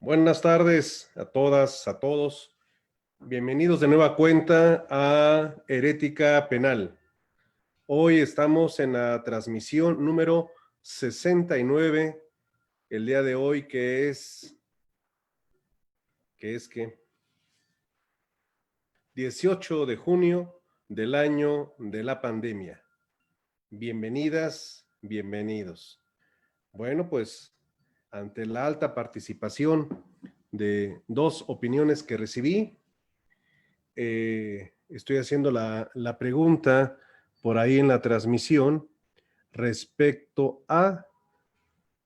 Buenas tardes a todas, a todos. Bienvenidos de nueva cuenta a Herética Penal. Hoy estamos en la transmisión número 69, el día de hoy que es 18 de junio del año de la pandemia. Bienvenidas, bienvenidos. Bueno, pues ante la alta participación de dos opiniones que recibí, estoy haciendo la pregunta por ahí en la transmisión respecto a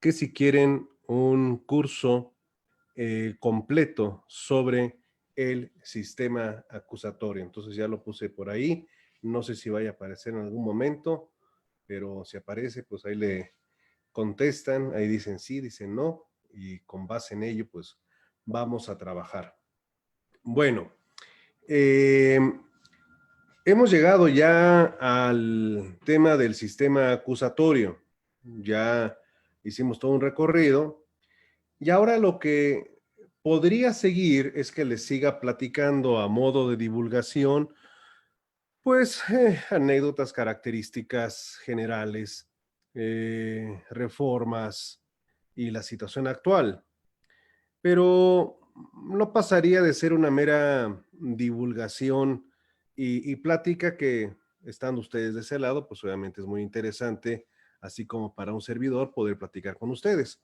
que si quieren un curso completo sobre el sistema acusatorio. Entonces ya lo puse por ahí. No sé si vaya a aparecer en algún momento, pero si aparece, pues ahí le contestan, ahí dicen sí, dicen no, y con base en ello, pues vamos a trabajar. Bueno, hemos llegado ya al tema del sistema acusatorio. Ya hicimos todo un recorrido y ahora lo que podría seguir es que les siga platicando a modo de divulgación, pues anécdotas, características generales, reformas y la situación actual. Pero no pasaría de ser una mera divulgación y plática que, estando ustedes de ese lado, pues obviamente es muy interesante, así como para un servidor poder platicar con ustedes.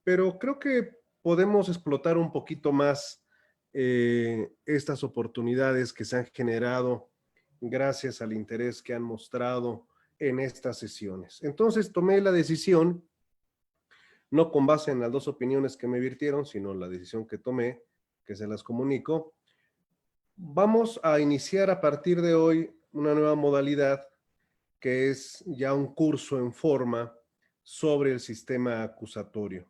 Pero creo que podemos explotar un poquito más estas oportunidades que se han generado gracias al interés que han mostrado en estas sesiones. Entonces tomé la decisión, no con base en las dos opiniones que me virtieron, sino la decisión que tomé, que se las comunico. Vamos a iniciar a partir de hoy una nueva modalidad que es ya un curso en forma sobre el sistema acusatorio.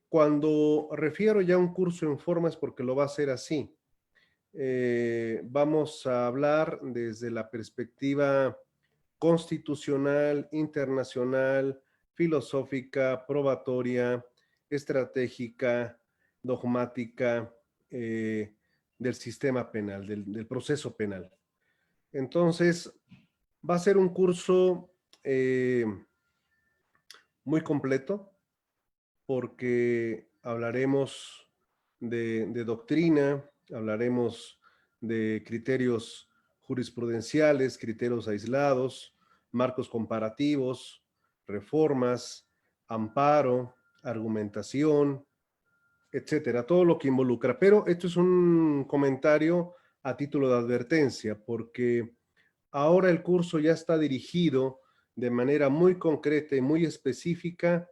Cuando refiero ya a un curso en forma es porque lo va a hacer así. Vamos a hablar desde la perspectiva constitucional, internacional, filosófica, probatoria, estratégica, dogmática, del sistema penal, del proceso penal. Entonces, va a ser un curso muy completo porque hablaremos de doctrina, hablaremos de criterios jurisprudenciales, criterios aislados, marcos comparativos, reformas, amparo, argumentación, etcétera, todo lo que involucra. Pero esto es un comentario a título de advertencia, porque ahora el curso ya está dirigido de manera muy concreta y muy específica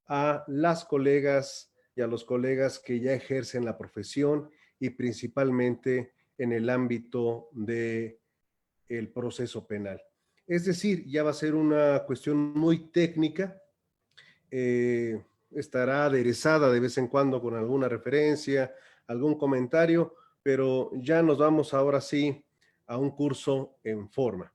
a las colegas y a los colegas que ya ejercen la profesión y principalmente en el ámbito del proceso penal. Es decir, ya va a ser una cuestión muy técnica, estará aderezada de vez en cuando con alguna referencia, algún comentario, pero ya nos vamos ahora sí a un curso en forma.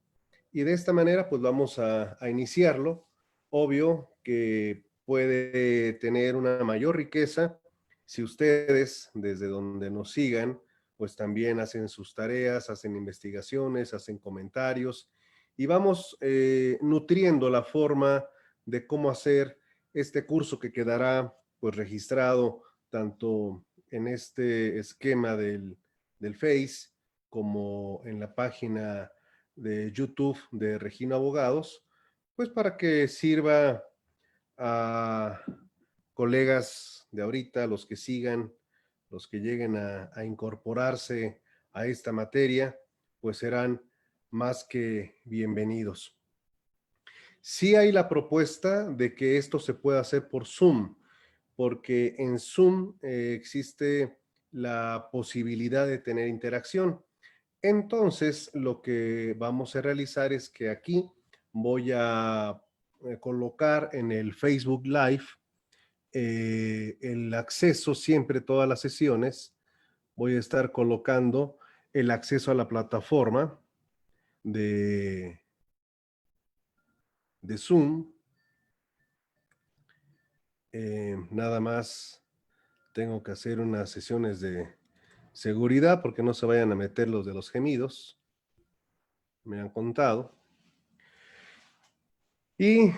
Y de esta manera, pues vamos a iniciarlo. Obvio que puede tener una mayor riqueza si ustedes, desde donde nos sigan, pues también hacen sus tareas, hacen investigaciones, hacen comentarios y vamos nutriendo la forma de cómo hacer este curso que quedará pues registrado tanto en este esquema del Face como en la página de YouTube de Regina Abogados, pues para que sirva a colegas de ahorita, los que sigan, los que lleguen a incorporarse a esta materia, pues serán más que bienvenidos. Sí hay la propuesta de que esto se pueda hacer por Zoom, porque en Zoom existe la posibilidad de tener interacción. Entonces, lo que vamos a realizar es que aquí voy a colocar en el Facebook Live el acceso siempre, todas las sesiones. Voy a estar colocando el acceso a la plataforma de, de Zoom. Nada más tengo que hacer unas sesiones de seguridad porque no se vayan a meter los de los gemidos. Me han contado. Y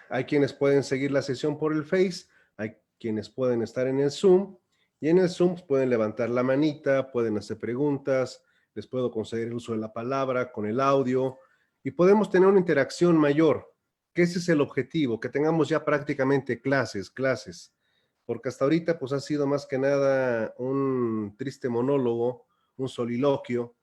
hay quienes pueden seguir la sesión por el Face, hay quienes pueden estar en el Zoom, y en el Zoom pueden levantar la manita, pueden hacer preguntas, les puedo conceder el uso de la palabra con el audio, y podemos tener una interacción mayor, que ese es el objetivo, que tengamos ya prácticamente clases, porque hasta ahorita pues ha sido más que nada un triste monólogo, un soliloquio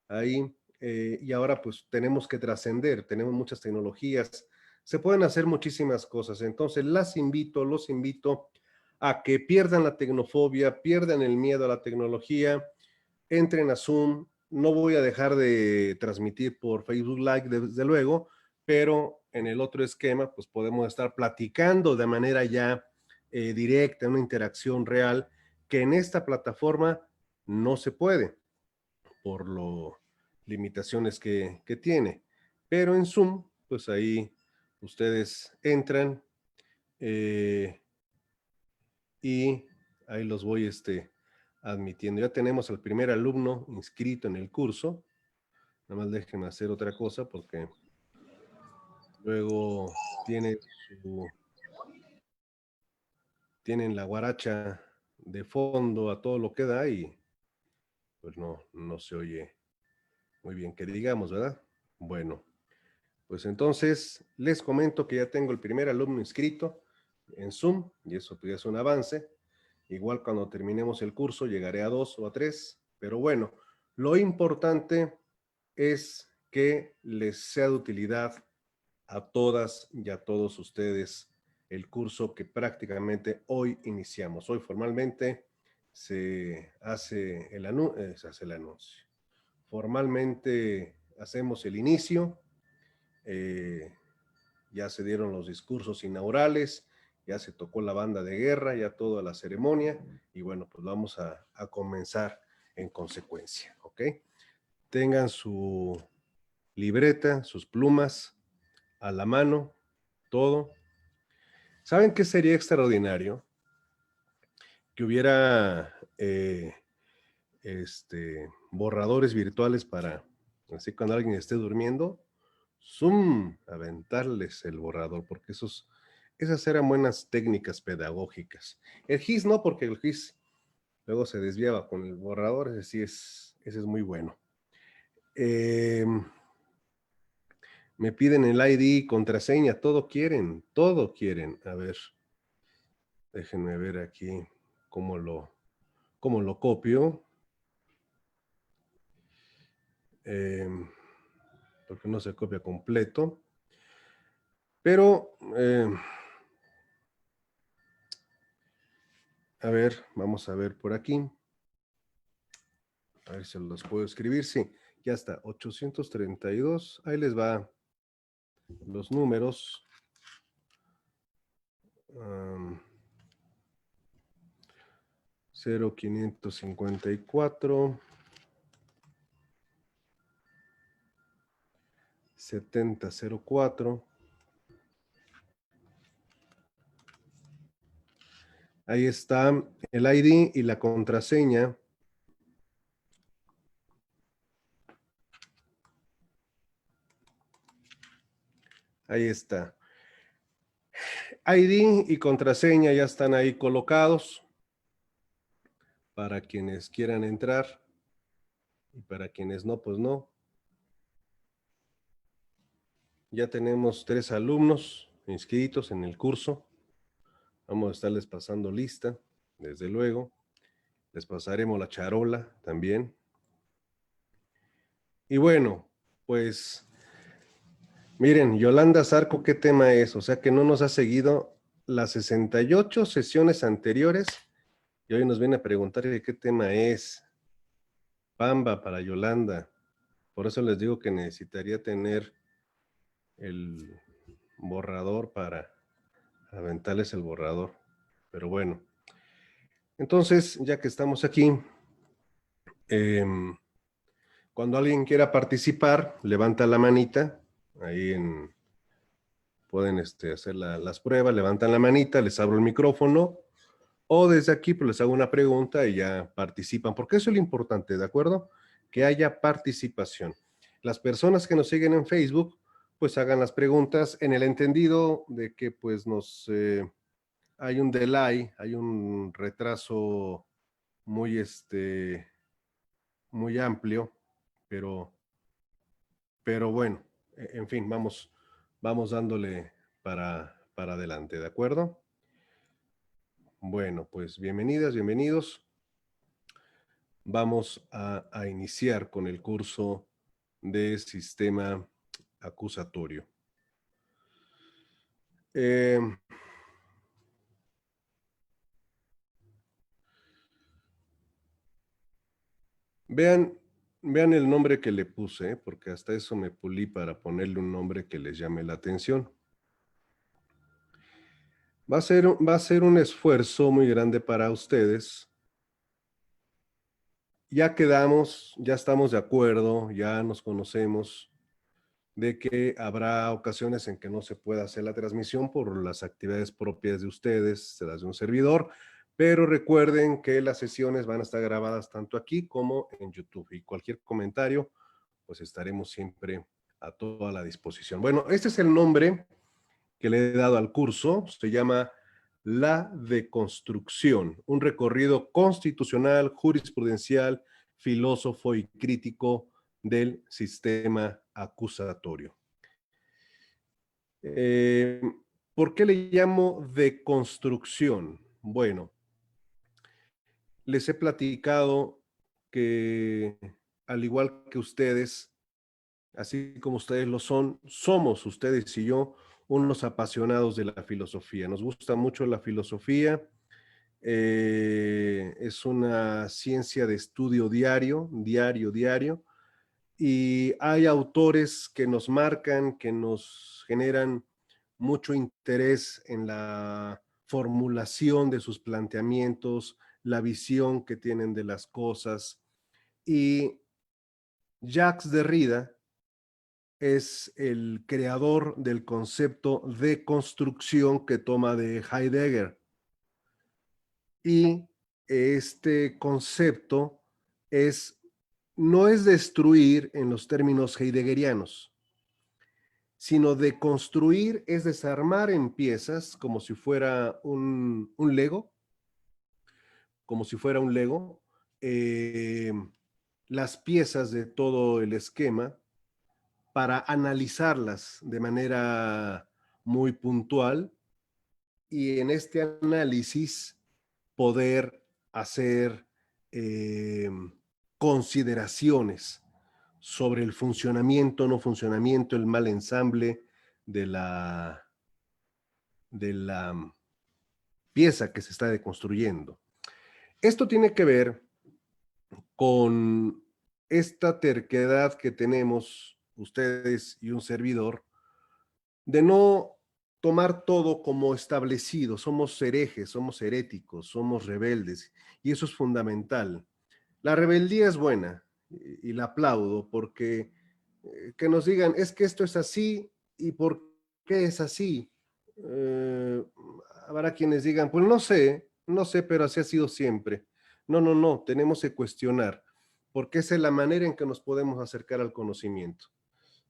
ahí, y ahora pues tenemos que trascender, tenemos muchas tecnologías, se pueden hacer muchísimas cosas, entonces los invito a que pierdan la tecnofobia, pierdan el miedo a la tecnología, entren a Zoom, no voy a dejar de transmitir por Facebook Live desde luego, pero en el otro esquema pues podemos estar platicando de manera ya directa, una interacción real, que en esta plataforma no se puede por lo limitaciones que tiene. Pero en Zoom, pues ahí ustedes entran y ahí los voy admitiendo. Ya tenemos al primer alumno inscrito en el curso. Nada más déjenme hacer otra cosa porque luego tienen la guaracha de fondo a todo lo que da y pues no se oye muy bien que digamos, ¿verdad? Bueno. Pues entonces les comento que ya tengo el primer alumno inscrito en Zoom y eso pues, es un avance. Igual cuando terminemos el curso llegaré a 2 o a 3, pero bueno, lo importante es que les sea de utilidad a todas y a todos ustedes el curso que prácticamente hoy iniciamos. Hoy formalmente se hace se hace el anuncio. Formalmente hacemos el inicio. Ya se dieron los discursos inaugurales, ya se tocó la banda de guerra, ya toda la ceremonia, y bueno, pues vamos a comenzar en consecuencia, ¿ok? Tengan su libreta, sus plumas a la mano, todo. ¿Saben qué sería extraordinario? Que hubiera borradores virtuales para, así cuando alguien esté durmiendo, Zoom, aventarles el borrador, porque esas eran buenas técnicas pedagógicas. El GIS no, porque el GIS luego se desviaba con el borrador, ese es muy bueno. Me piden el ID, contraseña, todo quieren. A ver, déjenme ver aquí cómo lo copio. Porque no se copia completo. Pero, a ver, vamos a ver por aquí. A ver si los puedo escribir. Sí, ya está. 832. Ahí les va los números. 0554 7004. Ahí está el ID y la contraseña. Ahí está. ID y contraseña ya están ahí colocados para quienes quieran entrar y para quienes no, pues no. Ya tenemos 3 alumnos inscritos en el curso. Vamos a estarles pasando lista, desde luego. Les pasaremos la charola también. Y bueno, pues miren, Yolanda Zarco, ¿qué tema es? O sea que no nos ha seguido las 68 sesiones anteriores y hoy nos viene a preguntar de qué tema es. Pamba para Yolanda. Por eso les digo que necesitaría tener el borrador para aventarles el borrador. Pero bueno. Entonces, ya que estamos aquí, cuando alguien quiera participar, levanta la manita, ahí pueden hacer las pruebas, levantan la manita, les abro el micrófono, o desde aquí pues les hago una pregunta y ya participan, porque eso es lo importante, ¿de acuerdo? Que haya participación. Las personas que nos siguen en Facebook, pues hagan las preguntas en el entendido de que pues hay un delay, hay un retraso muy, muy amplio, pero, pero bueno, en fin, vamos dándole para adelante, ¿de acuerdo? Bueno, pues bienvenidas, bienvenidos. Vamos a iniciar con el curso de sistema acusatorio. Eh, vean, vean el nombre que le puse, porque hasta eso me pulí para ponerle un nombre que les llame la atención. Va a ser un esfuerzo muy grande para ustedes. Ya quedamos, ya estamos de acuerdo, ya nos conocemos de que habrá ocasiones en que no se pueda hacer la transmisión por las actividades propias de ustedes, de las de un servidor, pero recuerden que las sesiones van a estar grabadas tanto aquí como en YouTube y cualquier comentario, pues estaremos siempre a toda la disposición. Bueno, este es el nombre que le he dado al curso, se llama La Deconstrucción, un recorrido constitucional, jurisprudencial, filósofo y crítico del sistema acusatorio. Eh, ¿Por qué le llamo deconstrucción? Bueno, les he platicado que al igual que ustedes, así como ustedes lo son, somos ustedes y yo unos apasionados de la filosofía. Nos gusta mucho la filosofía. Es una ciencia de estudio diario, diario. Y hay autores que nos marcan, que nos generan mucho interés en la formulación de sus planteamientos, la visión que tienen de las cosas. Y Jacques Derrida es el creador del concepto de construcción que toma de Heidegger. Y este concepto no es destruir en los términos heideggerianos, sino de construir es desarmar en piezas como si fuera un Lego, como si fuera un Lego, eh, las piezas de todo el esquema para analizarlas de manera muy puntual y en este análisis poder hacer eh, consideraciones sobre el funcionamiento, no funcionamiento, el mal ensamble de la pieza que se está deconstruyendo. Esto tiene que ver con esta terquedad que tenemos ustedes y un servidor de no tomar todo como establecido. Somos herejes, somos heréticos, somos rebeldes y eso es fundamental. La rebeldía es buena y la aplaudo porque que nos digan es que esto es así y por qué es así. Eh, Habrá quienes digan, pues no sé, pero así ha sido siempre. No, tenemos que cuestionar porque esa es la manera en que nos podemos acercar al conocimiento.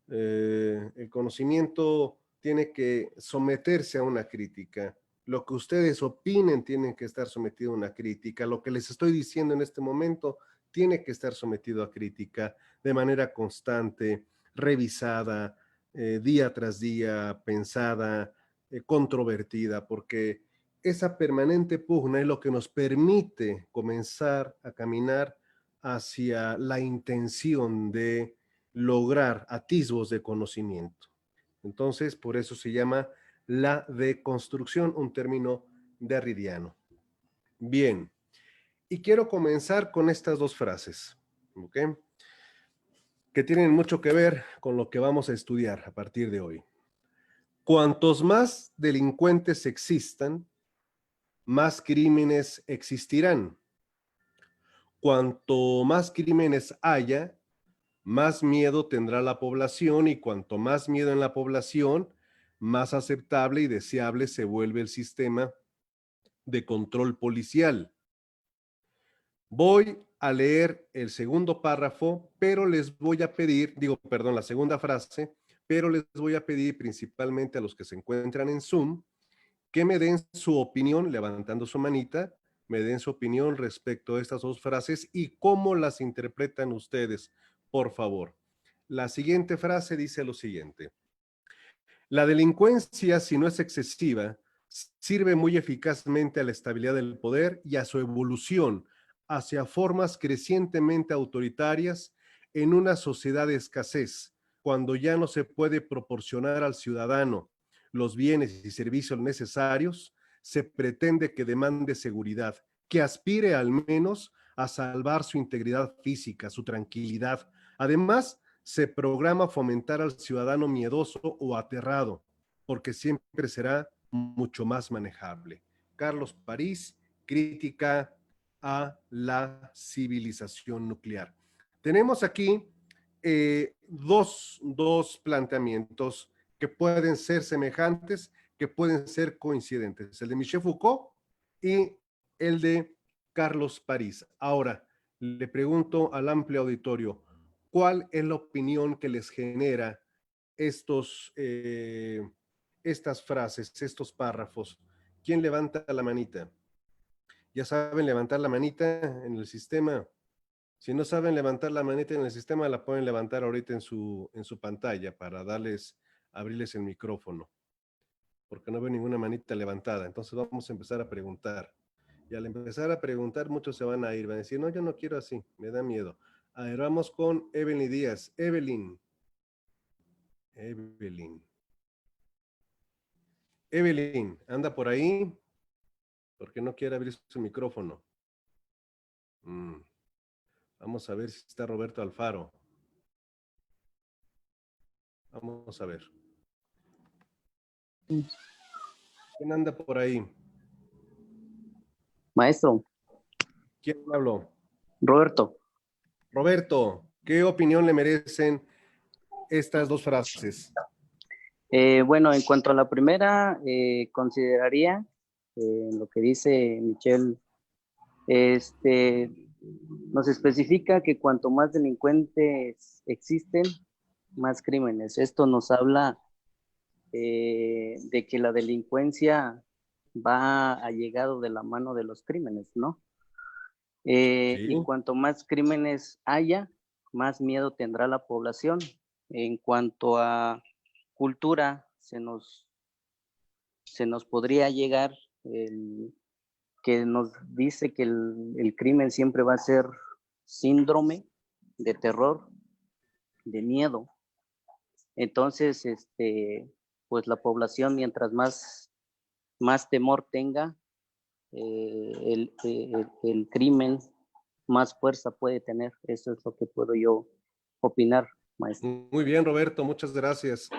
El conocimiento tiene que someterse a una crítica. Lo que ustedes opinen tiene que estar sometido a una crítica. Lo que les estoy diciendo en este momento tiene que estar sometido a crítica de manera constante, revisada, día tras día, pensada, controvertida, porque esa permanente pugna es lo que nos permite comenzar a caminar hacia la intención de lograr atisbos de conocimiento. Entonces, por eso se llama la deconstrucción, un término derridiano. Bien, y quiero comenzar con estas dos frases, ¿ok? Que tienen mucho que ver con lo que vamos a estudiar a partir de hoy. Cuantos más delincuentes existan, más crímenes existirán. Cuanto más crímenes haya, más miedo tendrá la población y cuanto más miedo en la población, más aceptable y deseable se vuelve el sistema de control policial. Voy a leer el segundo párrafo, pero les voy a pedir, la segunda frase, pero les voy a pedir principalmente a los que se encuentran en Zoom que me den su opinión, levantando su manita, me den su opinión respecto a estas dos frases y cómo las interpretan ustedes, por favor. La siguiente frase dice lo siguiente: la delincuencia, si no es excesiva, sirve muy eficazmente a la estabilidad del poder y a su evolución hacia formas crecientemente autoritarias en una sociedad de escasez, cuando ya no se puede proporcionar al ciudadano los bienes y servicios necesarios, se pretende que demande seguridad, que aspire al menos a salvar su integridad física, su tranquilidad. Además, se programa fomentar al ciudadano miedoso o aterrado, porque siempre será mucho más manejable. Carlos París, crítica a la civilización nuclear. Tenemos aquí dos planteamientos que pueden ser semejantes, que pueden ser coincidentes, el de Michel Foucault y el de Carlos París. Ahora, le pregunto al amplio auditorio, ¿cuál es la opinión que les genera estas frases, estos párrafos? ¿Quién levanta la manita? Ya saben levantar la manita en el sistema. Si no saben levantar la manita en el sistema, la pueden levantar ahorita en su pantalla para abrirles el micrófono, porque no veo ninguna manita levantada. Entonces vamos a empezar a preguntar. Y al empezar a preguntar, muchos se van a ir, van a decir, no, yo no quiero así, me da miedo. A ver, vamos con Evelyn Díaz. Evelyn. Evelyn, anda por ahí, porque no quiere abrir su micrófono. Vamos a ver si está Roberto Alfaro. Vamos a ver. ¿Quién anda por ahí? Maestro. ¿Quién habló? Roberto. Roberto, ¿qué opinión le merecen estas dos frases? Bueno, en cuanto a la primera, consideraría lo que dice Michel, nos especifica que cuanto más delincuentes existen, más crímenes. Esto nos habla de que la delincuencia va allegado de la mano de los crímenes, ¿no? Sí. Y cuanto más crímenes haya, más miedo tendrá la población. En cuanto a cultura, se nos podría llegar que nos dice que el crimen siempre va a ser síndrome de terror, de miedo. Entonces, pues la población, mientras más temor tenga, el crimen más fuerza puede tener. Eso es lo que puedo yo opinar, maestro. Muy bien, Roberto, muchas gracias.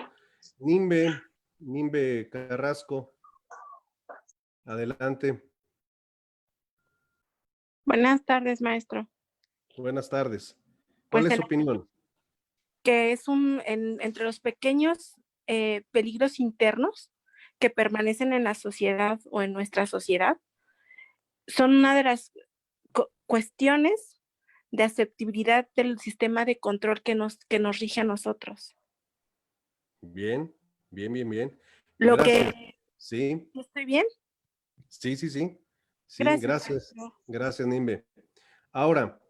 Nimbe Carrasco, adelante. Buenas tardes, maestro. Buenas tardes. ¿Cuál Pues es su opinión? que es entre los pequeños peligros internos que permanecen en la sociedad o en nuestra sociedad, son una de las cuestiones de aceptabilidad del sistema de control que nos rige a nosotros. Bien. Lo Gracias. que... Sí. ¿Estoy bien? Sí. Sí, Gracias. Gracias, Nimbe. Ahora,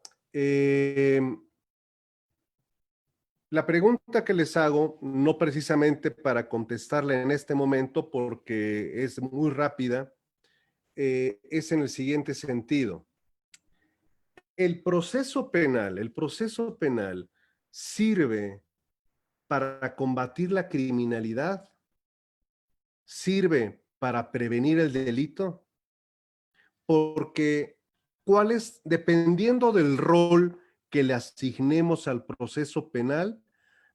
la pregunta que les hago, no precisamente para contestarle en este momento, porque es muy rápida, es en el siguiente sentido. El proceso penal sirve para combatir la criminalidad, sirve para prevenir el delito, porque dependiendo del rol que le asignemos al proceso penal,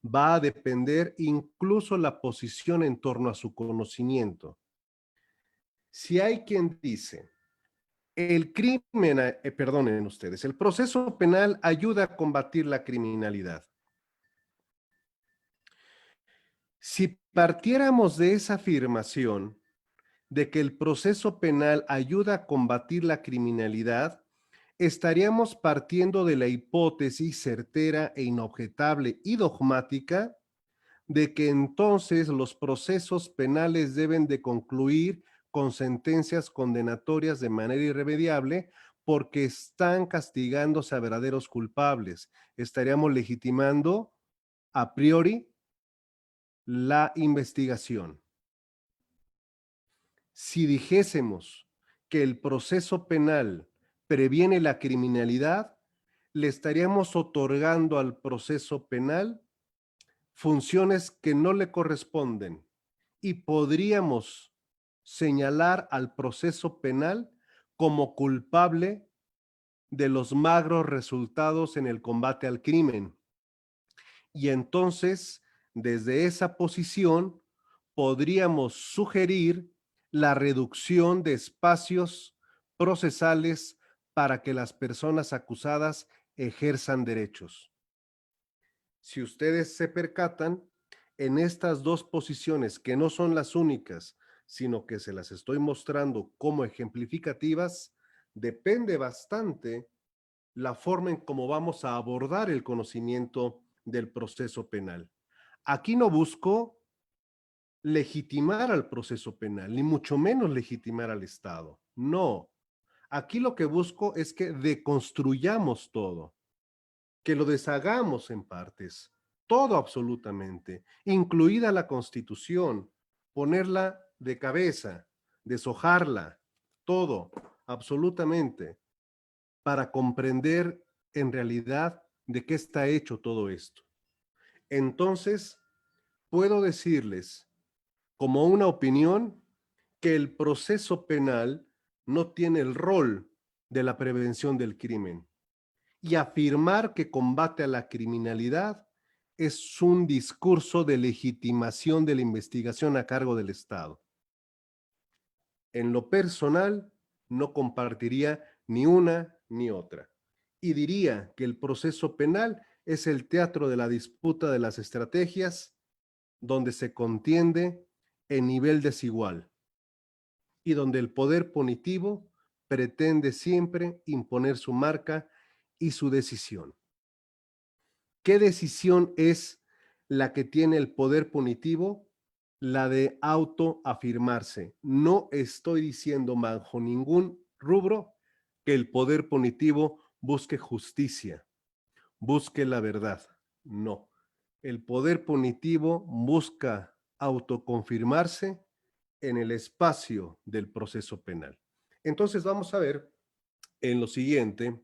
va a depender incluso la posición en torno a su conocimiento. Si hay quien dice, perdonen ustedes, el proceso penal ayuda a combatir la criminalidad. Si partiéramos de esa afirmación, de que el proceso penal ayuda a combatir la criminalidad, estaríamos partiendo de la hipótesis certera e inobjetable y dogmática de que entonces los procesos penales deben de concluir con sentencias condenatorias de manera irremediable porque están castigándose a verdaderos culpables. Estaríamos legitimando a priori la investigación. Si dijésemos que el proceso penal previene la criminalidad, le estaríamos otorgando al proceso penal funciones que no le corresponden y podríamos señalar al proceso penal como culpable de los magros resultados en el combate al crimen. Y entonces, desde esa posición, podríamos sugerir la reducción de espacios procesales para que las personas acusadas ejerzan derechos. Si ustedes se percatan, en estas dos posiciones, que no son las únicas, sino que se las estoy mostrando como ejemplificativas, depende bastante la forma en cómo vamos a abordar el conocimiento del proceso penal. Aquí no busco legitimar al proceso penal, ni mucho menos legitimar al Estado. No. Aquí lo que busco es que deconstruyamos todo, que lo deshagamos en partes, todo absolutamente, incluida la Constitución, ponerla de cabeza, deshojarla, todo, absolutamente, para comprender en realidad de qué está hecho todo esto. Entonces, puedo decirles como una opinión que el proceso penal no tiene el rol de la prevención del crimen y afirmar que combate a la criminalidad es un discurso de legitimación de la investigación a cargo del Estado. En lo personal, no compartiría ni una ni otra y diría que el proceso penal es el teatro de la disputa de las estrategias donde se contiende en nivel desigual y donde el poder punitivo pretende siempre imponer su marca y su decisión. ¿Qué decisión es la que tiene el poder punitivo? La de autoafirmarse. No estoy diciendo bajo ningún rubro que el poder punitivo busque justicia, busque la verdad. No. El poder punitivo busca autoconfirmarse en el espacio del proceso penal. Entonces vamos a ver en lo siguiente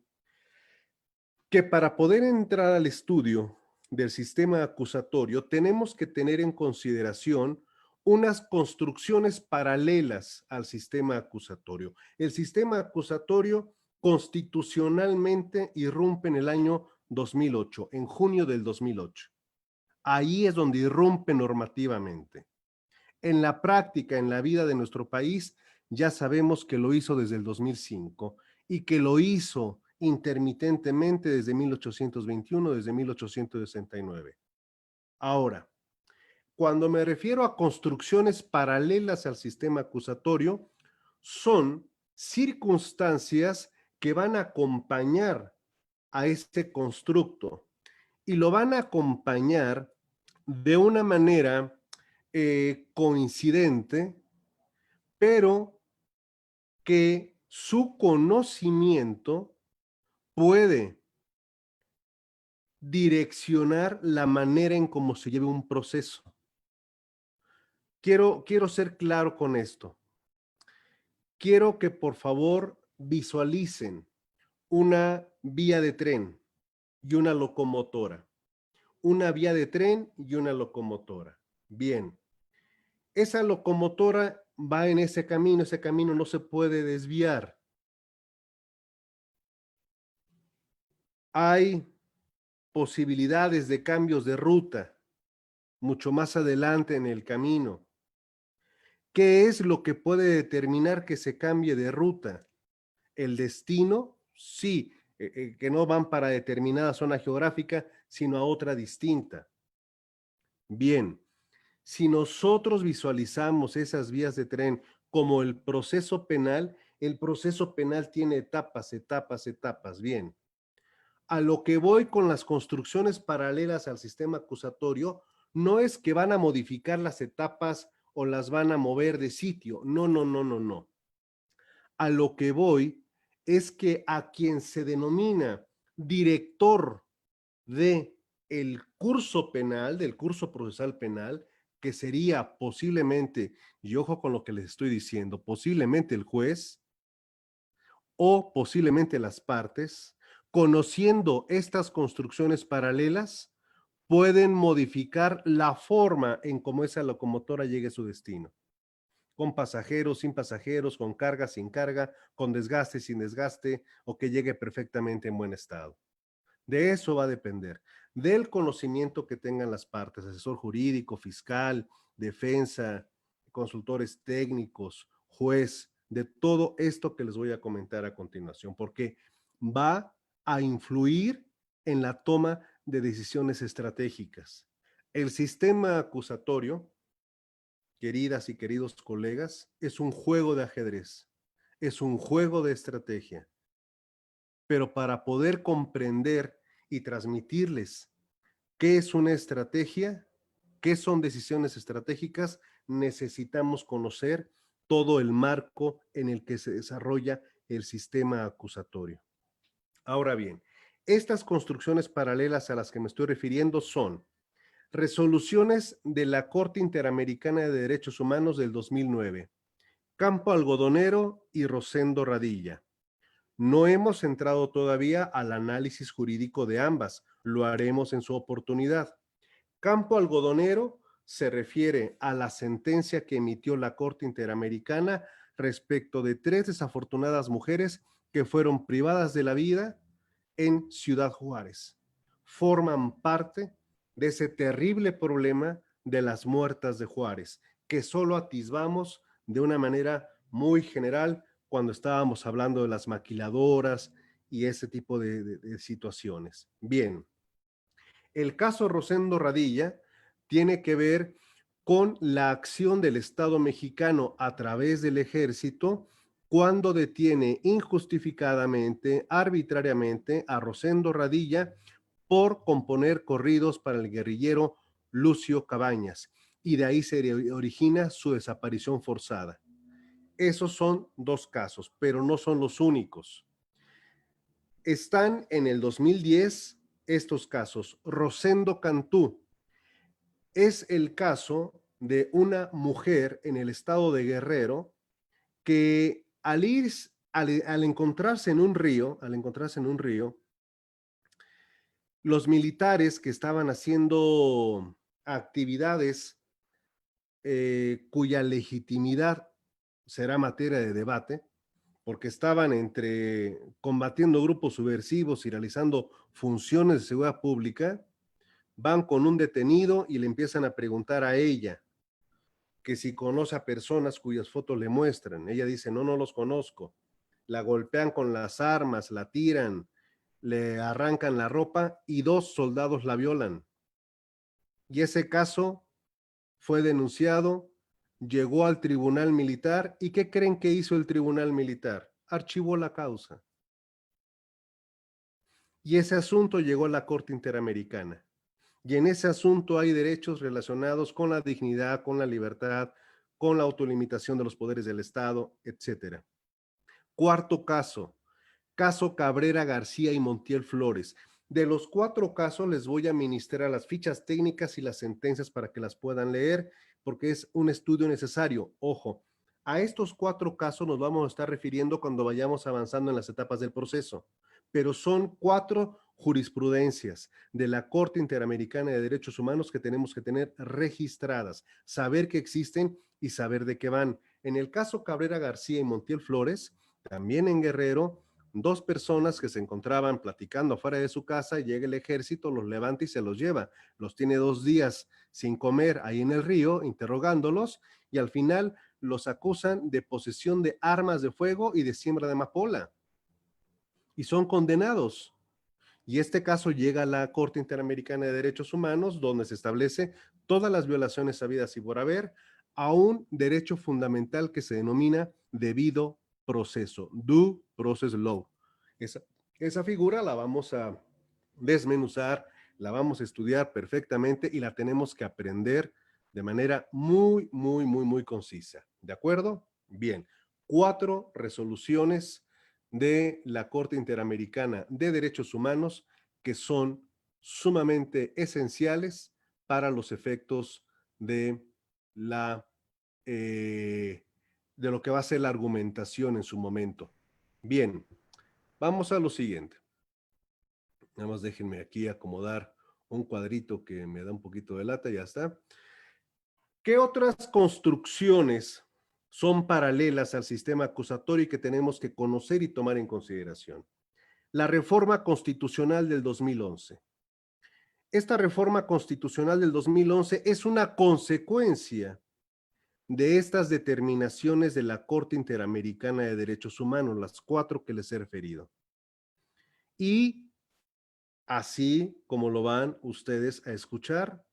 que para poder entrar al estudio del sistema acusatorio tenemos que tener en consideración unas construcciones paralelas al sistema acusatorio. El sistema acusatorio constitucionalmente irrumpe en el año 2008, en junio del 2008. Ahí es donde irrumpe normativamente. En la práctica, en la vida de nuestro país, ya sabemos que lo hizo desde el 2005 y que lo hizo intermitentemente desde 1821, desde 1869. Ahora, cuando me refiero a construcciones paralelas al sistema acusatorio, son circunstancias que van a acompañar a este constructo y lo van a acompañar de una manera coincidente, pero que su conocimiento puede direccionar la manera en cómo se lleve un proceso. Quiero ser claro con esto. Quiero que por favor visualicen una vía de tren y una locomotora. Una vía de tren y una locomotora. Bien. Esa locomotora va en ese camino no se puede desviar. Hay posibilidades de cambios de ruta mucho más adelante en el camino. ¿Qué es lo que puede determinar que se cambie de ruta? ¿El destino? Sí, que no van para determinada zona geográfica, sino a otra distinta. Bien, si nosotros visualizamos esas vías de tren como el proceso penal tiene etapas, etapas, etapas. Bien. A lo que voy con las construcciones paralelas al sistema acusatorio, no es que van a modificar las etapas o las van a mover de sitio. No, no, no, no, no. A lo que voy es que a quien se denomina director de el curso penal, del curso procesal penal, que sería posiblemente, y ojo con lo que les estoy diciendo, posiblemente el juez o posiblemente las partes, conociendo estas construcciones paralelas, pueden modificar la forma en cómo esa locomotora llegue a su destino. Con pasajeros, sin pasajeros, con carga, sin carga, con desgaste, sin desgaste, o que llegue perfectamente en buen estado. De eso va a depender, del conocimiento que tengan las partes, asesor jurídico, fiscal, defensa, consultores técnicos, juez, de todo esto que les voy a comentar a continuación, porque va a influir en la toma de decisiones estratégicas. El sistema acusatorio, queridas y queridos colegas, es un juego de ajedrez, es un juego de estrategia. Pero para poder comprender y transmitirles qué es una estrategia, qué son decisiones estratégicas, necesitamos conocer todo el marco en el que se desarrolla el sistema acusatorio. Ahora bien, estas construcciones paralelas a las que me estoy refiriendo son resoluciones de la Corte Interamericana de Derechos Humanos del 2009, Campo Algodonero y Rosendo Radilla. No hemos entrado todavía al análisis jurídico de ambas, lo haremos en su oportunidad. Campo Algodonero se refiere a la sentencia que emitió la Corte Interamericana respecto de 3 desafortunadas mujeres que fueron privadas de la vida en Ciudad Juárez. Forman parte de ese terrible problema de las muertas de Juárez, que solo atisbamos de una manera muy general cuando estábamos hablando de las maquiladoras y ese tipo de situaciones. Bien, el caso Rosendo Radilla tiene que ver con la acción del Estado mexicano a través del ejército cuando detiene injustificadamente, arbitrariamente a Rosendo Radilla por componer corridos para el guerrillero Lucio Cabañas, y de ahí se origina su desaparición forzada. Esos son 2 casos, pero no son los únicos. Están en el 2010 estos casos. Rosendo Cantú es el caso de una mujer en el estado de Guerrero que al encontrarse en un río, los militares que estaban haciendo actividades cuya legitimidad será materia de debate, porque estaban entre combatiendo grupos subversivos y realizando funciones de seguridad pública, van con un detenido y le empiezan a preguntar a ella que si conoce a personas cuyas fotos le muestran. Ella dice, no, no los conozco. La golpean con las armas, la tiran, le arrancan la ropa y 2 soldados la violan. Y ese caso fue denunciado, llegó al tribunal militar. ¿Y qué creen que hizo el tribunal militar? Archivó la causa. Y ese asunto llegó a la Corte Interamericana. Y en ese asunto hay derechos relacionados con la dignidad, con la libertad, con la autolimitación de los poderes del Estado, etc. Cuarto caso, caso Cabrera García y Montiel Flores. De los 4 casos les voy a ministrar las fichas técnicas y las sentencias para que las puedan leer, porque es un estudio necesario. Ojo, a estos 4 casos nos vamos a estar refiriendo cuando vayamos avanzando en las etapas del proceso, pero son 4 jurisprudencias de la Corte Interamericana de Derechos Humanos que tenemos que tener registradas, saber que existen y saber de qué van. En el caso Cabrera García y Montiel Flores, también en Guerrero, 2 personas que se encontraban platicando afuera de su casa, llega el ejército, los levanta y se los lleva. Los tiene 2 días sin comer ahí en el río, interrogándolos, y al final los acusan de posesión de armas de fuego y de siembra de amapola. Y son condenados. Y este caso llega a la Corte Interamericana de Derechos Humanos, donde se establece todas las violaciones habidas y por haber a un derecho fundamental que se denomina debido proceso, due process law. Esa figura la vamos a desmenuzar, la vamos a estudiar perfectamente y la tenemos que aprender de manera muy concisa. ¿De acuerdo? Bien, 4 resoluciones de la Corte Interamericana de Derechos Humanos que son sumamente esenciales para los efectos de la de lo que va a ser la argumentación en su momento. Bien, vamos a lo siguiente. Nada más déjenme aquí acomodar un cuadrito que me da un poquito de lata, ya está. ¿Qué otras construcciones son paralelas al sistema acusatorio y que tenemos que conocer y tomar en consideración? La reforma constitucional del 2011. Esta reforma constitucional del 2011 es una consecuencia de estas determinaciones de la Corte Interamericana de Derechos Humanos, las 4 que les he referido. Y así como lo van ustedes a escuchar,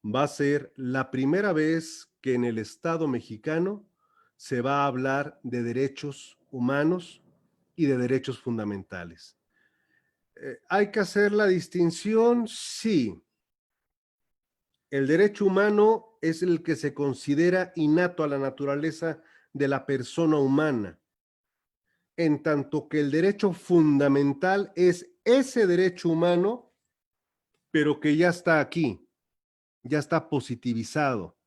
va a ser la primera vez que en el Estado mexicano se va a hablar de derechos humanos y de derechos fundamentales. ¿Hay que hacer la distinción? Sí. El derecho humano es el que se considera innato a la naturaleza de la persona humana, en tanto que el derecho fundamental es ese derecho humano, pero que ya está aquí, ya está positivizado,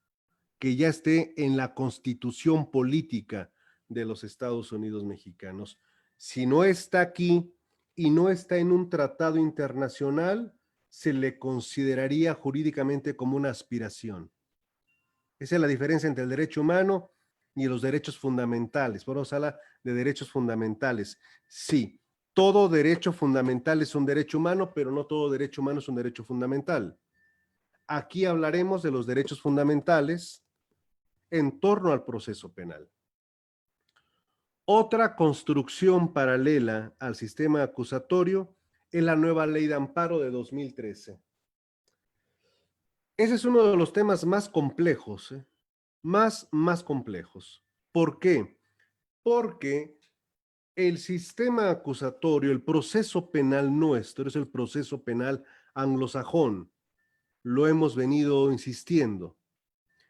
que ya esté en la Constitución política de los Estados Unidos mexicanos. Si no está aquí y no está en un tratado internacional, se le consideraría jurídicamente como una aspiración. Esa es la diferencia entre el derecho humano y los derechos fundamentales. Por eso habla de derechos fundamentales. Sí, todo derecho fundamental es un derecho humano, pero no todo derecho humano es un derecho fundamental. Aquí hablaremos de los derechos fundamentales en torno al proceso penal. Otra construcción paralela al sistema acusatorio es la nueva ley de amparo de 2013. Ese es uno de los temas más complejos, más complejos. ¿Por qué? Porque el sistema acusatorio, el proceso penal nuestro, es el proceso penal anglosajón. Lo hemos venido insistiendo.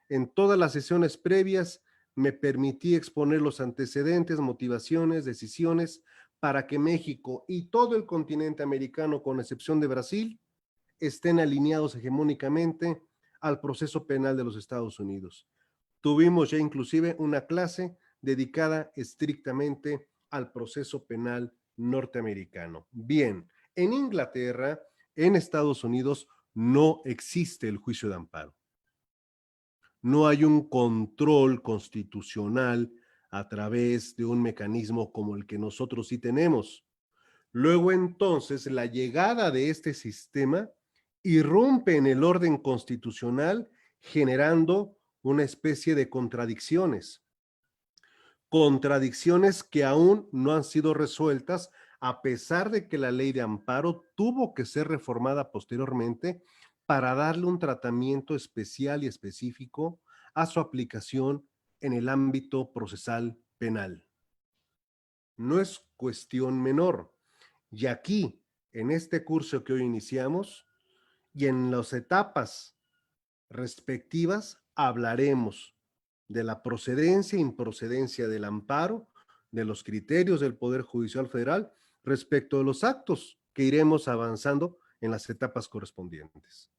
En todas las sesiones previas me permití exponer los antecedentes, motivaciones, decisiones para que México y todo el continente americano, con excepción de Brasil, estén alineados hegemónicamente al proceso penal de los Estados Unidos. Tuvimos ya inclusive una clase dedicada estrictamente al proceso penal norteamericano. Bien, en Inglaterra, en Estados Unidos, no existe el juicio de amparo. No hay un control constitucional a través de un mecanismo como el que nosotros sí tenemos. Luego entonces la llegada de este sistema irrumpe en el orden constitucional generando una especie de contradicciones. Contradicciones que aún no han sido resueltas a pesar de que la ley de amparo tuvo que ser reformada posteriormente para darle un tratamiento especial y específico a su aplicación en el ámbito procesal penal. No es cuestión menor. Y aquí, en este curso que hoy iniciamos, y en las etapas respectivas, hablaremos de la procedencia e improcedencia del amparo, de los criterios del Poder Judicial Federal respecto de los actos que iremos avanzando en las etapas correspondientes.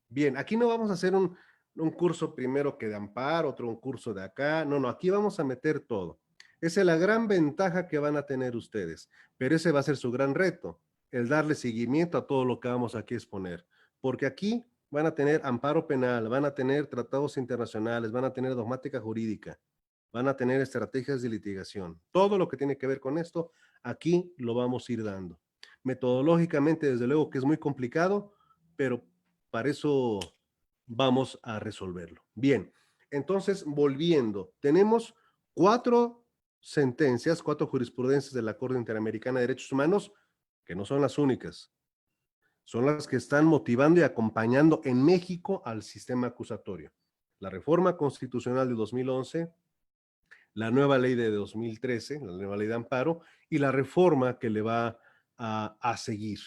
Bien, aquí no vamos a hacer un curso primero que de amparo, otro un curso de acá. No, aquí vamos a meter todo. Esa es la gran ventaja que van a tener ustedes, pero ese va a ser su gran reto, el darle seguimiento a todo lo que vamos aquí a exponer, porque aquí van a tener amparo penal, van a tener tratados internacionales, van a tener dogmática jurídica, van a tener estrategias de litigación. Todo lo que tiene que ver con esto, aquí lo vamos a ir dando. Metodológicamente, desde luego que es muy complicado, pero para eso vamos a resolverlo. Bien, entonces, volviendo, tenemos 4 sentencias, 4 jurisprudencias de la Corte Interamericana de Derechos Humanos, que no son las únicas. Son las que están motivando y acompañando en México al sistema acusatorio. la reforma constitucional de 2011, la nueva ley de 2013, la nueva ley de amparo, y la reforma que le va a seguir.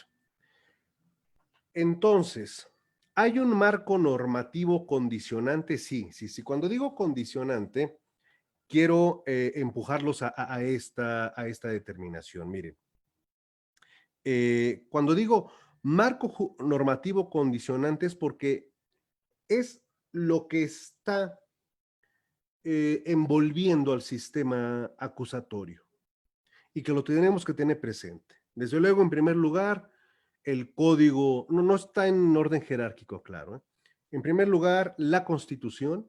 Entonces, ¿hay un marco normativo condicionante? Sí, sí, sí. Cuando digo condicionante, quiero empujarlos a esta determinación. Miren, cuando digo marco normativo condicionante es porque es lo que está envolviendo al sistema acusatorio y que lo tenemos que tener presente. Desde luego, en primer lugar, el código, no está en orden jerárquico, claro. En primer lugar, la Constitución,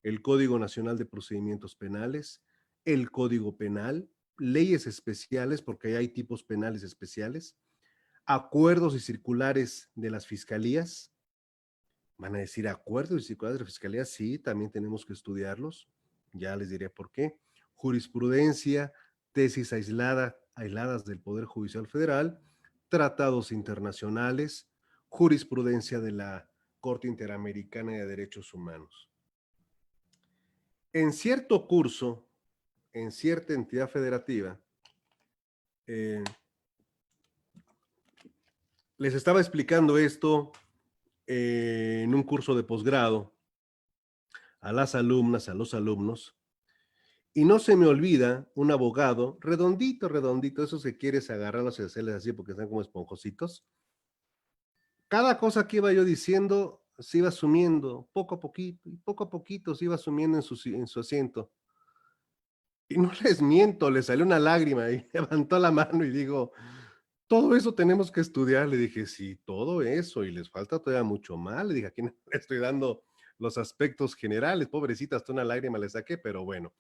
el Código Nacional de Procedimientos Penales, el Código Penal, leyes especiales, porque hay tipos penales especiales, acuerdos y circulares de las fiscalías. Van a decir acuerdos y circulares de la fiscalía, sí, también tenemos que estudiarlos, ya les diré por qué. Jurisprudencia, tesis aisladas del Poder Judicial Federal, tratados internacionales, jurisprudencia de la Corte Interamericana de Derechos Humanos. En cierto curso, en cierta entidad federativa, les estaba explicando esto en un curso de posgrado a las alumnas, a los alumnos, y no se me olvida un abogado, redondito, redondito, esos que quieres agarrarlos y hacerles así porque están como esponjositos. Cada cosa que iba yo diciendo se iba sumiendo poco a poquito, y poco a poquito se iba sumiendo en su asiento. Y no les miento, le salió una lágrima y levantó la mano y digo, todo eso tenemos que estudiar. Le dije, sí, todo eso, y les falta todavía mucho más. Le dije, aquí no le estoy dando los aspectos generales, pobrecita, hasta una lágrima le saqué, pero bueno.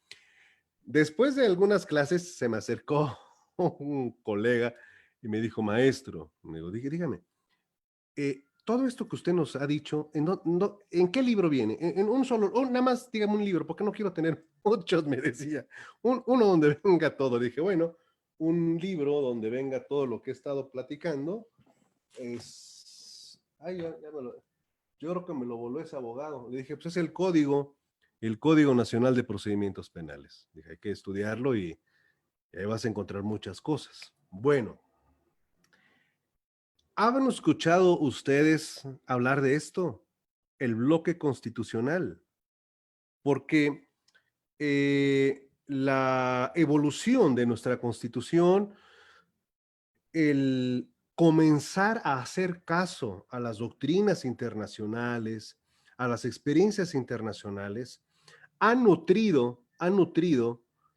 Después de algunas clases se me acercó un colega y me dijo, maestro, me digo, dígame, todo esto que usted nos ha dicho, ¿en qué libro viene? En un solo, nada más dígame un libro, porque no quiero tener muchos, me decía. Uno donde venga todo. Dije, bueno, un libro donde venga todo lo que he estado platicando es... Ay, yo creo que me lo voló ese abogado. Le dije, pues es el Código Nacional de Procedimientos Penales. Dije, hay que estudiarlo y ahí vas a encontrar muchas cosas. Bueno, ¿han escuchado ustedes hablar de esto? El bloque constitucional. Porque la evolución de nuestra Constitución, el comenzar a hacer caso a las doctrinas internacionales, a las experiencias internacionales, ha nutrido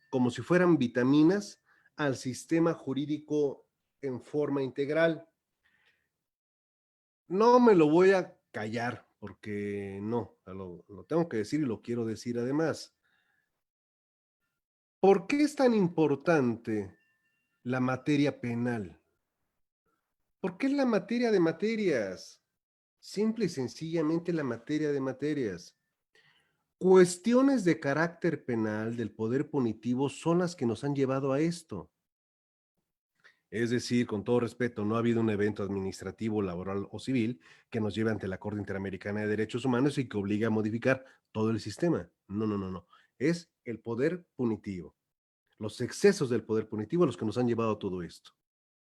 como si fueran vitaminas al sistema jurídico en forma integral. No me lo voy a callar porque no, lo tengo que decir y lo quiero decir además. ¿Por qué es tan importante la materia penal? ¿Por qué es la materia de materias? Simple y sencillamente la materia de materias. Cuestiones de carácter penal del poder punitivo son las que nos han llevado a esto. Es decir, con todo respeto, no ha habido un evento administrativo, laboral o civil que nos lleve ante la Corte Interamericana de Derechos Humanos y que obligue a modificar todo el sistema. No, no, no, no. Es el poder punitivo, los excesos del poder punitivo los que nos han llevado a todo esto.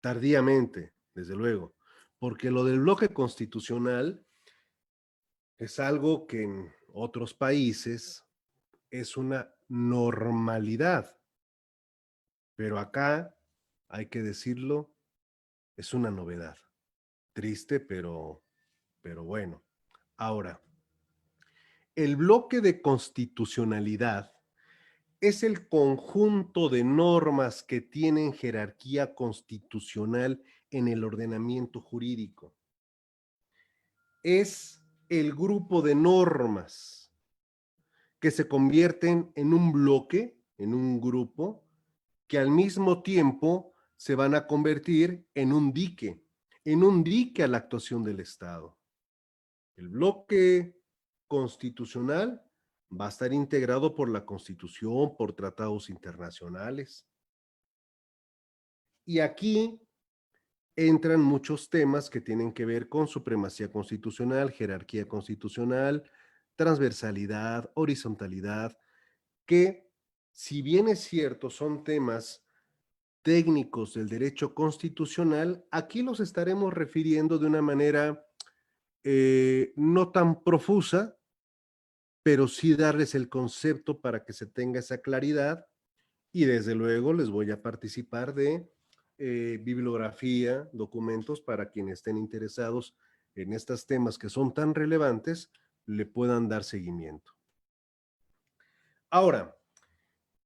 Tardíamente, desde luego, porque lo del bloque constitucional es algo que en otros países es una normalidad, pero acá, hay que decirlo, es una novedad. Triste, pero bueno. Ahora, el bloque de constitucionalidad es el conjunto de normas que tienen jerarquía constitucional en el ordenamiento jurídico. Es el grupo de normas que se convierten en un bloque, en un grupo, que al mismo tiempo se van a convertir en un dique a la actuación del Estado. El bloque constitucional va a estar integrado por la Constitución, por tratados internacionales. Y aquí entran muchos temas que tienen que ver con supremacía constitucional, jerarquía constitucional, transversalidad, horizontalidad, que si bien es cierto son temas técnicos del derecho constitucional, aquí los estaremos refiriendo de una manera no tan profusa, pero sí darles el concepto para que se tenga esa claridad y desde luego les voy a participar de bibliografía, documentos para quienes estén interesados en estos temas que son tan relevantes, le puedan dar seguimiento. Ahora,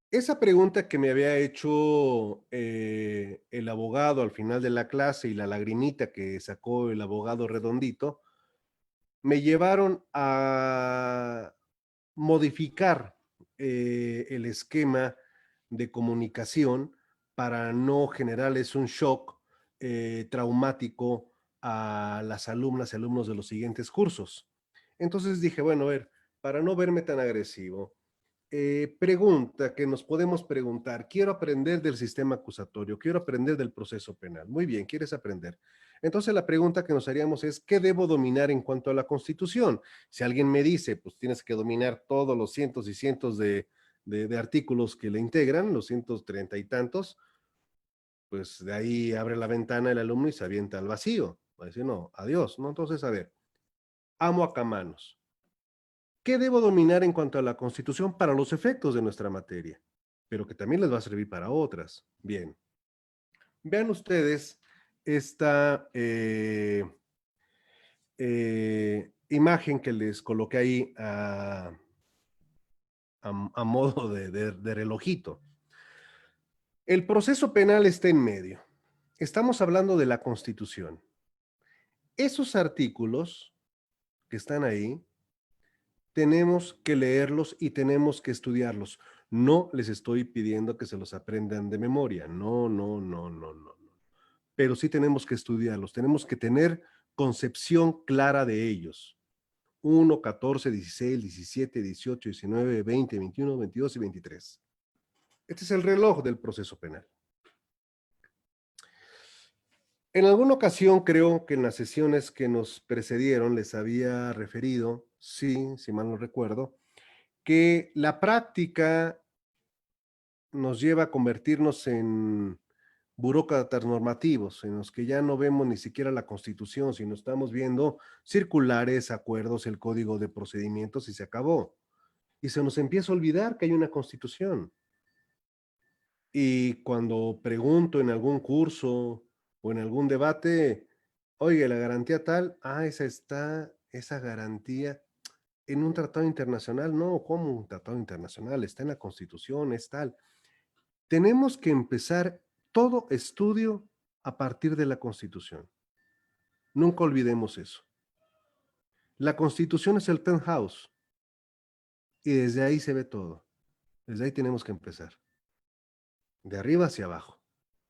esa pregunta que me había hecho el abogado al final de la clase y la lagrimita que sacó el abogado redondito, me llevaron a modificar el esquema de comunicación para no generarles un shock traumático a las alumnas y alumnos de los siguientes cursos. Entonces dije, bueno, a ver, para no verme tan agresivo, pregunta que nos podemos preguntar, quiero aprender del sistema acusatorio, quiero aprender del proceso penal. Muy bien, ¿quieres aprender? Entonces la pregunta que nos haríamos es, ¿qué debo dominar en cuanto a la Constitución? Si alguien me dice, pues tienes que dominar todos los cientos y cientos de artículos que le integran, los 130 y tantos, pues de ahí abre la ventana el alumno y se avienta al vacío. Va a decir, no, adiós, ¿no? Entonces, a ver, amo a Camanos. ¿Qué debo dominar en cuanto a la Constitución para los efectos de nuestra materia? Pero que también les va a servir para otras. Bien. Vean ustedes esta imagen que les coloqué ahí a modo de relojito. El proceso penal está en medio. Estamos hablando de la Constitución. Esos artículos que están ahí, tenemos que leerlos y tenemos que estudiarlos. No les estoy pidiendo que se los aprendan de memoria. No, no, no, no, no. Pero sí tenemos que estudiarlos. Tenemos que tener concepción clara de ellos. 1, 14, 16, 17, 18, 19, 20, 21, 22 y 23. Este es el reloj del proceso penal. En alguna ocasión, creo que en las sesiones que nos precedieron les había referido, sí, si mal no recuerdo, que la práctica nos lleva a convertirnos en burócratas normativos, en los que ya no vemos ni siquiera la Constitución, sino estamos viendo circulares, acuerdos, el código de procedimientos y se acabó. Y se nos empieza a olvidar que hay una Constitución. Y cuando pregunto en algún curso o en algún debate, oye, la garantía tal, esa garantía en un tratado internacional. No, ¿cómo un tratado internacional? Está en la Constitución, es tal. Tenemos que empezar todo estudio a partir de la Constitución. Nunca olvidemos eso. La Constitución es el penthouse y desde ahí se ve todo. Desde ahí tenemos que empezar. De arriba hacia abajo,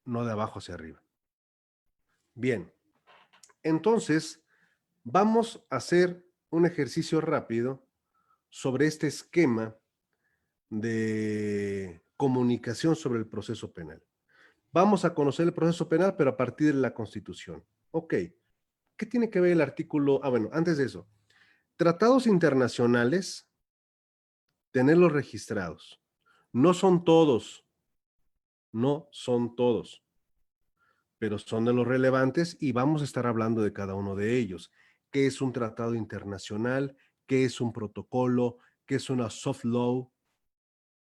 no de abajo hacia arriba. Bien, entonces vamos a hacer un ejercicio rápido sobre este esquema de comunicación sobre el proceso penal. Vamos a conocer el proceso penal, pero a partir de la Constitución. Ok, ¿qué tiene que ver el artículo? Bueno, antes de eso, tratados internacionales, tenerlos registrados. No son todos, no son todos, pero son de los relevantes y vamos a estar hablando de cada uno de ellos. ¿Qué es un tratado internacional? ¿Qué es un protocolo? ¿Qué es una soft law?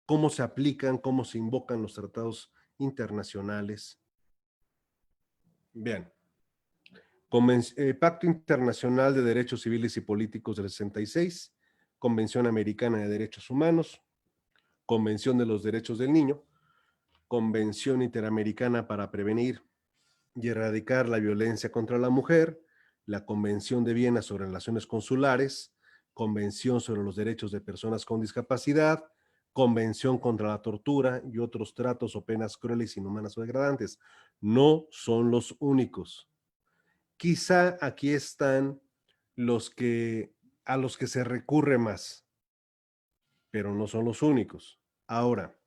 ¿Cómo se aplican? ¿Cómo se invocan los tratados internacionales? Bien. Pacto Internacional de Derechos Civiles y Políticos del 66, Convención Americana de Derechos Humanos, Convención de los Derechos del Niño, Convención Interamericana para Prevenir y Erradicar la Violencia contra la Mujer, la Convención de Viena sobre Relaciones Consulares, Convención sobre los Derechos de Personas con Discapacidad, Convención contra la Tortura y otros tratos o penas crueles, inhumanas o degradantes. No son los únicos. Quizá aquí están a los que se recurre más, pero no son los únicos. Ahora,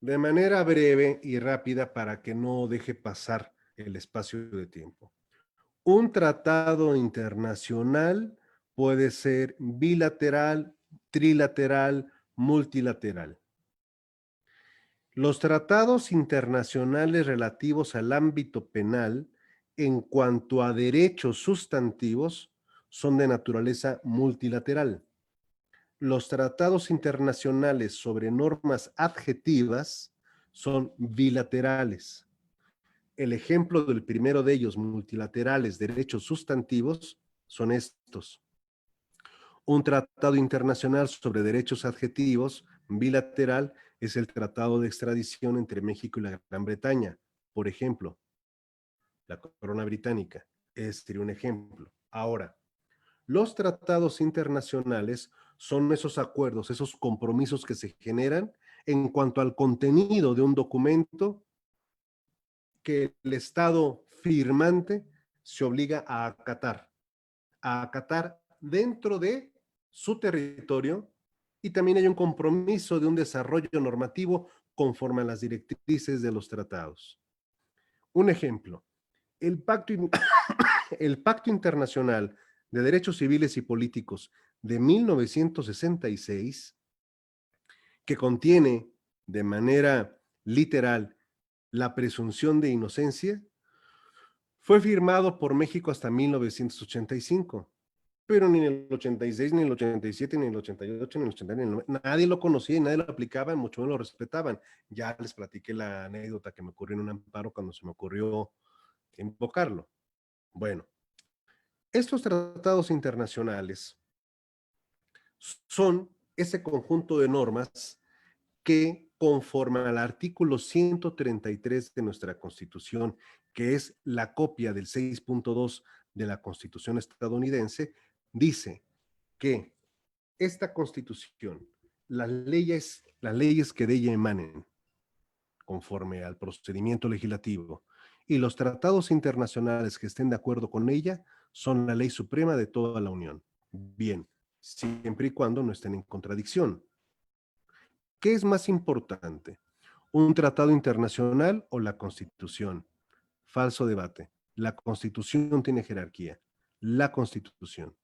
de manera breve y rápida para que no deje pasar el espacio de tiempo. Un tratado internacional puede ser bilateral, trilateral, multilateral. Los tratados internacionales relativos al ámbito penal en cuanto a derechos sustantivos son de naturaleza multilateral. Los tratados internacionales sobre normas adjetivas son bilaterales. El ejemplo del primero de ellos, multilaterales, derechos sustantivos, son estos. Un tratado internacional sobre derechos adjetivos bilateral es el tratado de extradición entre México y la Gran Bretaña, por ejemplo, la corona británica. Este sería un ejemplo. Ahora, los tratados internacionales son esos acuerdos, esos compromisos que se generan en cuanto al contenido de un documento que el Estado firmante se obliga a acatar dentro de su territorio, y también hay un compromiso de un desarrollo normativo conforme a las directrices de los tratados. Un ejemplo, el Pacto, el Pacto Internacional de Derechos Civiles y Políticos de 1966, que contiene de manera literal la presunción de inocencia, fue firmado por México hasta 1985, pero ni en el 86, ni en el 87, ni en el 88, ni en el 89, nadie lo conocía y nadie lo aplicaba, mucho menos lo respetaban. Ya les platiqué la anécdota que me ocurrió en un amparo cuando se me ocurrió invocarlo. Bueno, estos tratados internacionales son ese conjunto de normas que, conforme al artículo 133 de nuestra Constitución, que es la copia del 6.2 de la Constitución estadounidense, dice que esta Constitución, las leyes que de ella emanen, conforme al procedimiento legislativo, y los tratados internacionales que estén de acuerdo con ella, son la ley suprema de toda la Unión. Bien, siempre y cuando no estén en contradicción. ¿Qué es más importante? ¿Un tratado internacional o la Constitución? Falso debate. La Constitución tiene jerarquía. La Constitución.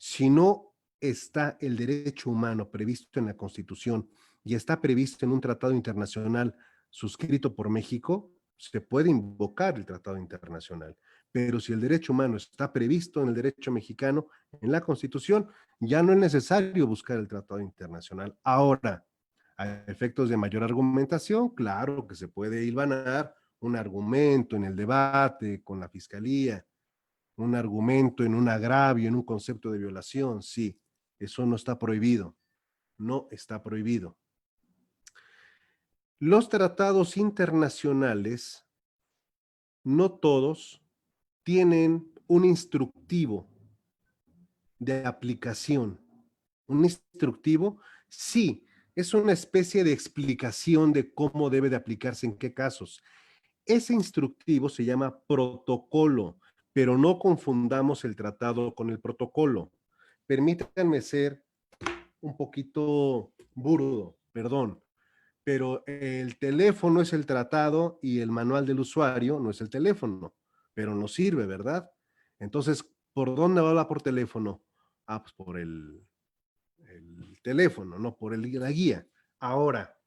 Si no está el derecho humano previsto en la Constitución y está previsto en un tratado internacional suscrito por México, se puede invocar el tratado internacional. Pero si el derecho humano está previsto en el derecho mexicano, en la Constitución, ya no es necesario buscar el tratado internacional. Ahora, a efectos de mayor argumentación, claro que se puede hilvanar un argumento en el debate con la fiscalía, un argumento en un agravio, en un concepto de violación, sí, eso no está prohibido, no está prohibido. Los tratados internacionales, no todos, tienen un instructivo de aplicación. Un instructivo, sí, es una especie de explicación de cómo debe de aplicarse en qué casos. Ese instructivo se llama protocolo, pero no confundamos el tratado con el protocolo. Permítanme ser un poquito burdo, perdón, pero el teléfono es el tratado y el manual del usuario no es el teléfono, pero nos sirve, ¿verdad? Entonces, ¿por dónde va a hablar por teléfono? Ah, pues por el teléfono, no por la guía. Ahora,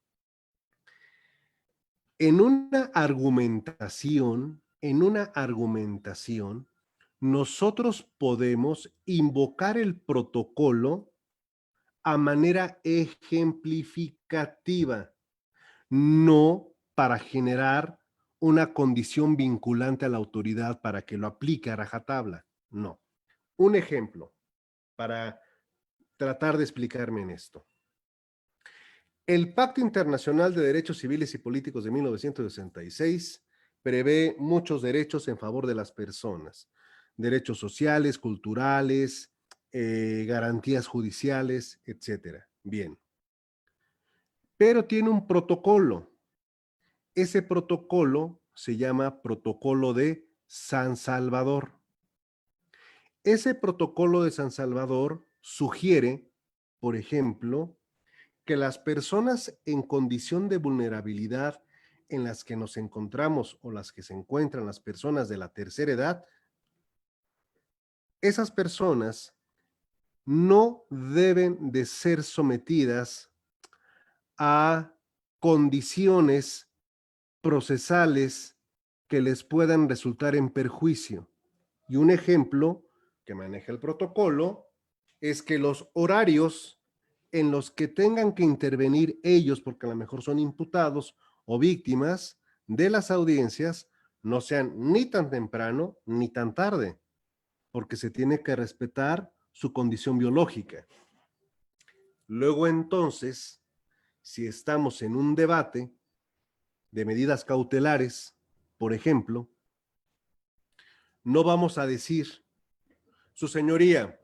en una argumentación, nosotros podemos invocar el protocolo a manera ejemplificativa, no para generar una condición vinculante a la autoridad para que lo aplique a rajatabla, no. Un ejemplo para tratar de explicarme en esto. El Pacto Internacional de Derechos Civiles y Políticos de 1966 prevé muchos derechos en favor de las personas, derechos sociales, culturales, garantías judiciales, etcétera. Bien. Pero tiene un protocolo. Ese protocolo se llama Protocolo de San Salvador. Ese protocolo de San Salvador sugiere, por ejemplo, que las personas en condición de vulnerabilidad en las que nos encontramos o las que se encuentran las personas de la tercera edad, esas personas no deben de ser sometidas a condiciones procesales que les puedan resultar en perjuicio. Y un ejemplo que maneja el protocolo es que los horarios en los que tengan que intervenir ellos, porque a lo mejor son imputados o víctimas de las audiencias, no sean ni tan temprano ni tan tarde, porque se tiene que respetar su condición biológica. Luego entonces, si estamos en un debate de medidas cautelares, por ejemplo, no vamos a decir, su señoría,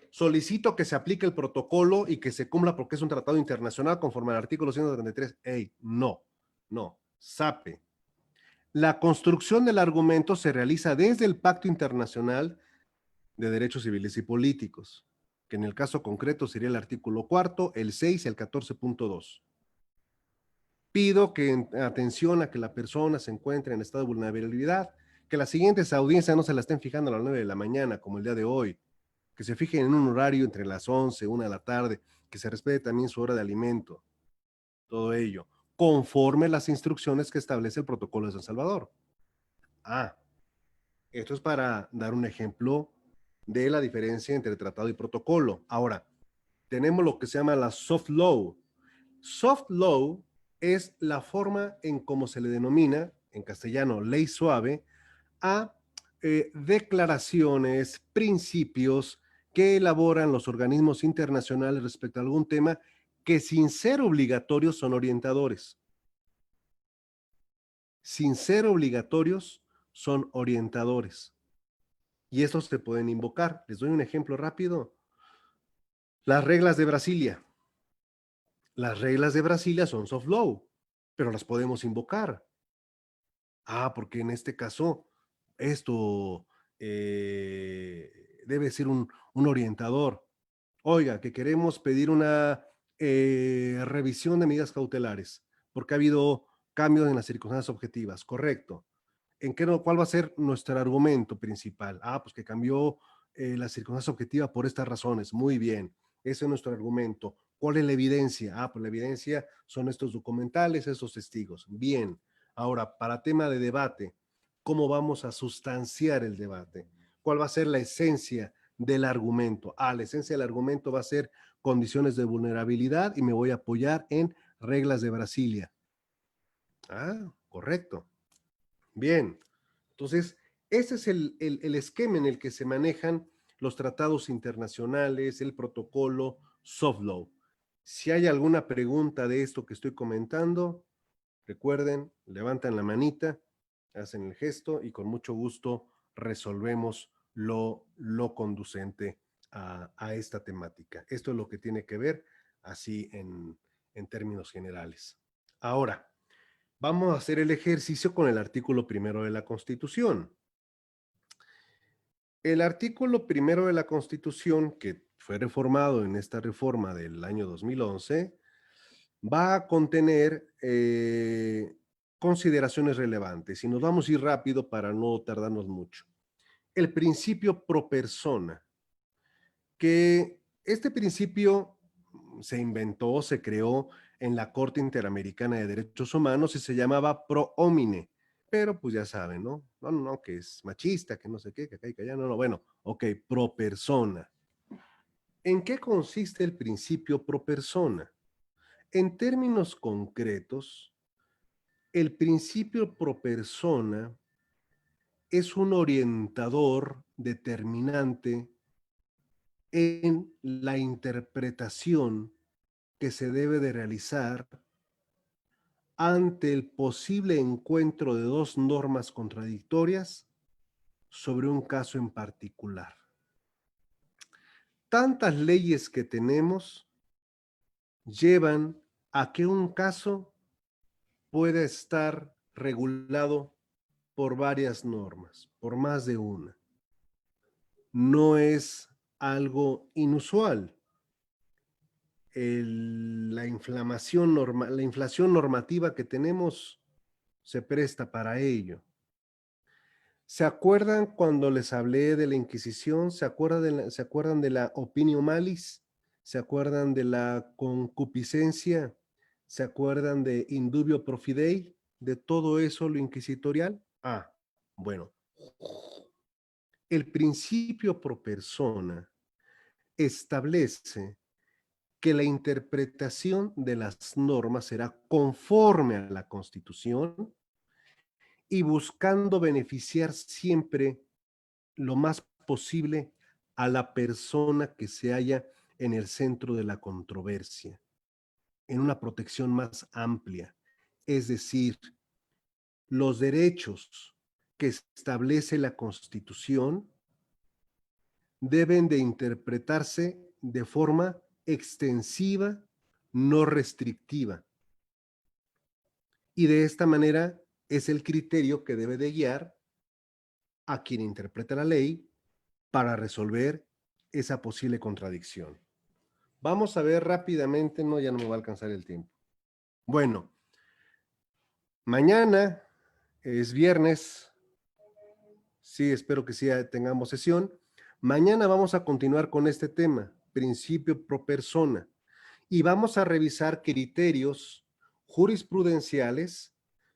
solicito que se aplique el protocolo y que se cumpla porque es un tratado internacional conforme al artículo 133. ¡Ey! No, no, SAPE. La construcción del argumento se realiza desde el Pacto Internacional de Derechos Civiles y Políticos, que en el caso concreto sería el artículo 4, el 6 y el 14.2. Pido que atención a que la persona se encuentre en estado de vulnerabilidad, que las siguientes audiencias no se la estén fijando a las 9 de la mañana, como el día de hoy, que se fijen en un horario entre las 11, 1 de la tarde, que se respete también su hora de alimento, todo ello, conforme las instrucciones que establece el protocolo de San Salvador. Esto es para dar un ejemplo de la diferencia entre tratado y protocolo. Ahora, tenemos lo que se llama la soft law. Soft law es la forma en cómo se le denomina, en castellano, ley suave, a declaraciones, principios que elaboran los organismos internacionales respecto a algún tema que sin ser obligatorios son orientadores. Sin ser obligatorios son orientadores. Y estos se pueden invocar. Les doy un ejemplo rápido. Las reglas de Brasilia. Las reglas de Brasilia son soft law, pero las podemos invocar. Porque en este caso, esto debe ser un orientador. Oiga, que queremos pedir una revisión de medidas cautelares, porque ha habido cambios en las circunstancias objetivas, correcto. ¿Cuál va a ser nuestro argumento principal? Pues que cambió la circunstancia objetiva por estas razones. Muy bien, ese es nuestro argumento. ¿Cuál es la evidencia? Pues la evidencia son estos documentales, estos testigos. Bien, ahora, para tema de debate, ¿cómo vamos a sustanciar el debate? ¿Cuál va a ser la esencia del argumento? La esencia del argumento va a ser condiciones de vulnerabilidad y me voy a apoyar en reglas de Brasilia. Correcto. Bien, entonces, ese es el esquema en el que se manejan los tratados internacionales, el protocolo, soft law. Si hay alguna pregunta de esto que estoy comentando, recuerden, levantan la manita, hacen el gesto y con mucho gusto resolvemos lo conducente a esta temática. Esto es lo que tiene que ver así en términos generales. Ahora, vamos a hacer el ejercicio con el artículo 1 de la Constitución. El artículo 1 de la Constitución, que fue reformado en esta reforma del año 2011, va a contener consideraciones relevantes y nos vamos a ir rápido para no tardarnos mucho. El principio pro persona, que este principio se inventó, se creó en la Corte Interamericana de Derechos Humanos y se llamaba pro homine, pero pues ya saben, ¿no? No, que es machista, que no sé qué, que acá y que allá, no, bueno, ok, pro persona. ¿En qué consiste el principio pro persona? En términos concretos, el principio pro persona es un orientador determinante en la interpretación que se debe de realizar ante el posible encuentro de dos normas contradictorias sobre un caso en particular. Tantas leyes que tenemos llevan a que un caso pueda estar regulado por varias normas, por más de una. No es algo inusual. La inflación normativa que tenemos se presta para ello. ¿Se acuerdan cuando les hablé de la Inquisición? ¿Se acuerdan de la opinio malis? ¿Se acuerdan de la concupiscencia? ¿Se acuerdan de indubio pro fidei? ¿De todo eso lo inquisitorial? Ah, bueno. El principio pro persona establece que la interpretación de las normas será conforme a la Constitución y buscando beneficiar siempre lo más posible a la persona que se halla en el centro de la controversia, en una protección más amplia. Es decir, los derechos que establece la Constitución deben de interpretarse de forma extensiva, no restrictiva. Y de esta manera es el criterio que debe de guiar a quien interpreta la ley para resolver esa posible contradicción. Vamos a ver rápidamente, no, ya no me va a alcanzar el tiempo. Bueno, mañana es viernes, sí, espero que sí tengamos sesión. Mañana vamos a continuar con este tema, principio pro persona, y vamos a revisar criterios jurisprudenciales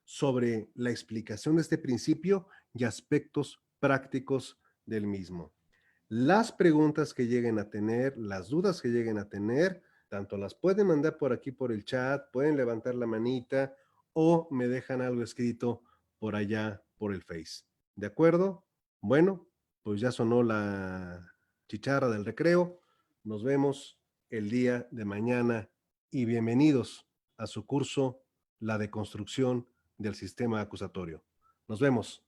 sobre la explicación de este principio y aspectos prácticos del mismo. Las preguntas que lleguen a tener, las dudas que lleguen a tener, tanto las pueden mandar por aquí por el chat, pueden levantar la manita o me dejan algo escrito por allá por el Face. ¿De acuerdo? Bueno, pues ya sonó la chicharra del recreo. Nos vemos el día de mañana y bienvenidos a su curso La deconstrucción del sistema acusatorio. Nos vemos.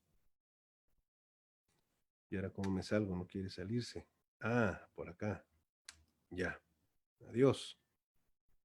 Y ahora cómo me salgo, no quiere salirse. Ah, por acá. Ya. Adiós.